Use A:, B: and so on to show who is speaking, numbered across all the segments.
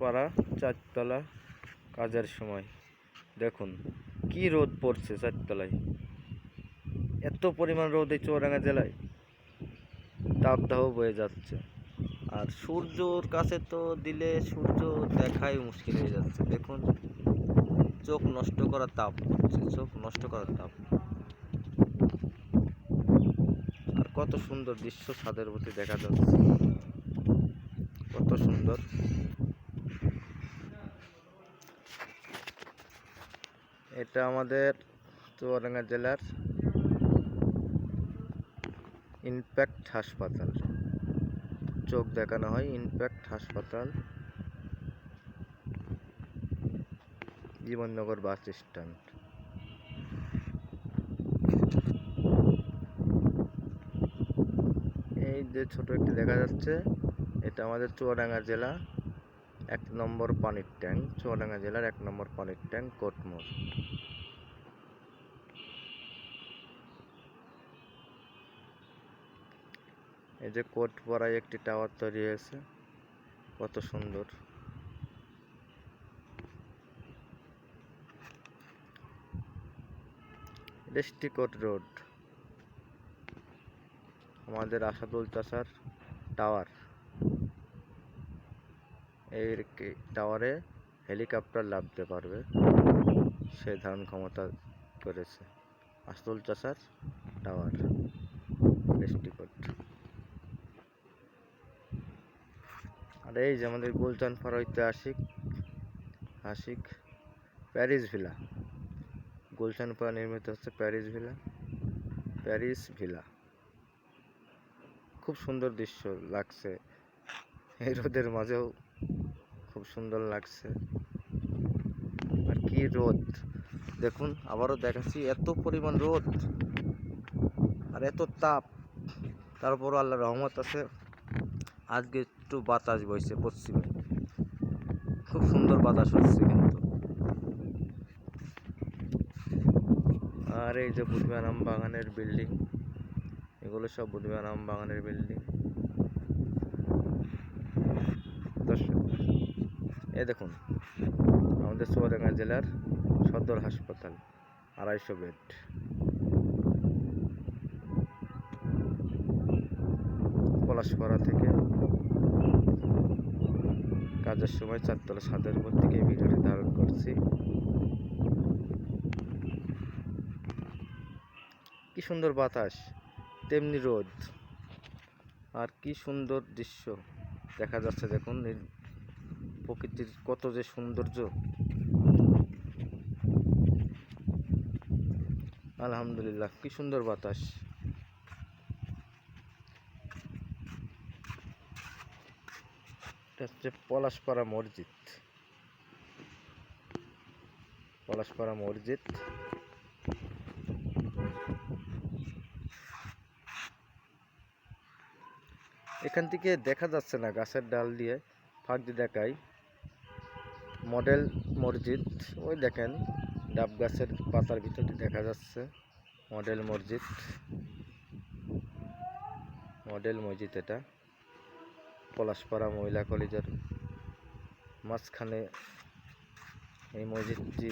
A: পলাশপাড়া চারতলা কাজের সময় দেখুন কি রোদ পড়ছে চারতলায়। এত পরিমাণ রোদ এই চুয়াডাঙ্গা জেলায়, তাপদাহ বয়ে যাচ্ছে। আর সূর্যর কাছে তো দিলে সূর্য দেখাই মুশকিল হয়ে যাচ্ছে। দেখুন চোখ নষ্ট করা তাপ হচ্ছে, চোখ নষ্ট করা তাপ। আর কত সুন্দর দৃশ্য ছাদের প্রতি দেখা যাচ্ছে, কত সুন্দর। এটা আমাদের চুয়াডাঙ্গা জেলার ইনপ্যাক্ট হাসপাতাল, চোখ দেখানো হয় ইনপ্যাক্ট হাসপাতাল, জীবননগর বাস স্ট্যান্ড। এই যে ছোট একটি দেখা যাচ্ছে, এটা আমাদের চুয়াডাঙ্গা জেলা 1 নম্বর পানির ট্যাঙ্ক, চুয়াডাঙ্গা জেলার 1 নম্বর পানির ট্যাঙ্ক কোটমোড়। এই যে কোটপাড়ায় একটি টাওয়ার তৈরি হয়েছে, কত সুন্দর। রেস্টিকোট রোড, আমাদের আসাদুল চাচার টাওয়ার। এই টাওয়ারে হেলিকপ্টার নামতে পারবে, সে ধারণ ক্ষমতা করেছে আসাদুল চাচার টাওয়ার রেস্টিকোট। আর এই যে আমাদের গুলশান পাড়া ঐতিহাসিক প্যারিস ভিলা, গুলশান পাড়া নির্মিত হচ্ছে প্যারিস ভিলা। খুব সুন্দর দৃশ্য লাগছে, এই রোদের মাঝেও খুব সুন্দর লাগছে। আর কি রোদ দেখুন, আবারও দেখাচ্ছি, এত পরিমাণ রোদ আর এত তাপ, তারপরও আল্লাহর রহমত আছে, আজকে একটু বাতাস বইছে পশ্চিমে, খুব সুন্দর বাতাস হচ্ছে কিন্তু। আর এই যে বুধবার আম বাগানের বিল্ডিং, এগুলো সব বুধবার আম বাগানের বিল্ডিং। দর্শক এই দেখুন আমাদের চুয়াডাঙ্গা জেলার সদর হাসপাতাল, 250 বেড। পলাশপাড়া থেকে কাজের সময় চারতলা ছাদের উপর থেকে ভিডিওটি ধারণ করছি। কি সুন্দর বাতাস, তেমনি রোদ, আর কি সুন্দর দৃশ্য দেখা যাচ্ছে। দেখুন প্রকৃতির কত যে সৌন্দর্য, আলহামদুলিল্লাহ কি সুন্দর বাতাস। এটা হচ্ছে পলাশপাড়া মসজিদ। এখান থেকে দেখা যাচ্ছে না, গাছের ডাল দিয়ে ফাঁক দিয়ে দেখাই মডেল মসজিদ। ওই দেখেন ডাব গাছের পাতার ভিতর দিয়ে দেখা যাচ্ছে মডেল মসজিদ। এটা পলাশপাড়া মহিলা কলেজের মাঝখানে এই মসজিদটি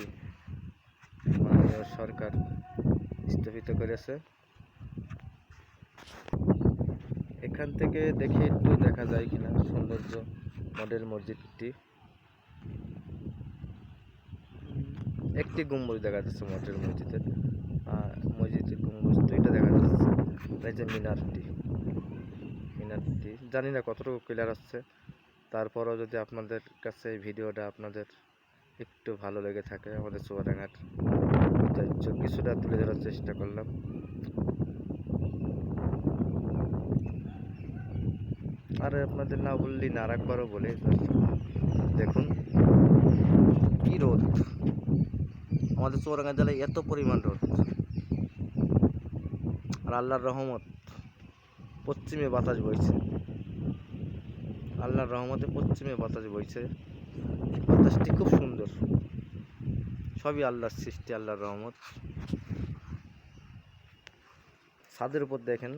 A: মাননীয় সরকার স্থাপিত করেছে। এখান থেকে দেখে একটু দেখা যায় কিনা সৌন্দর্য মডেল মসজিদটি। একটি গম্বুজ দেখা যাচ্ছে মডেল মসজিদের, মসজিদের গম্বুজ দুইটা দেখা যাচ্ছে। এই যে মিনারটি জানি না কতটুকু ক্লিয়ার হচ্ছে, তারপরও যদি আপনাদের কাছে এই ভিডিওটা আপনাদের একটু ভালো লেগে থাকে, আমাদের চুয়াডাঙ্গার ঐতিহ্য কিছুটা তুলে ধরার চেষ্টা করলাম। আর আপনাদের না বললেই না, আরেকবারও বলে দেখুন কি রোদ, আমাদের চুয়াডাঙ্গা জেলায় এত পরিমাণ রোদ। আর আল্লাহর রহমত, পশ্চিমে বাতাস বইছে, আল্লাহর রহমতে পশ্চিমে বাতাস বইছে। বাতাসটি খুব সুন্দর, সবই আল্লাহর সৃষ্টি, আল্লাহর রহমত। ছাদের উপর দেখেন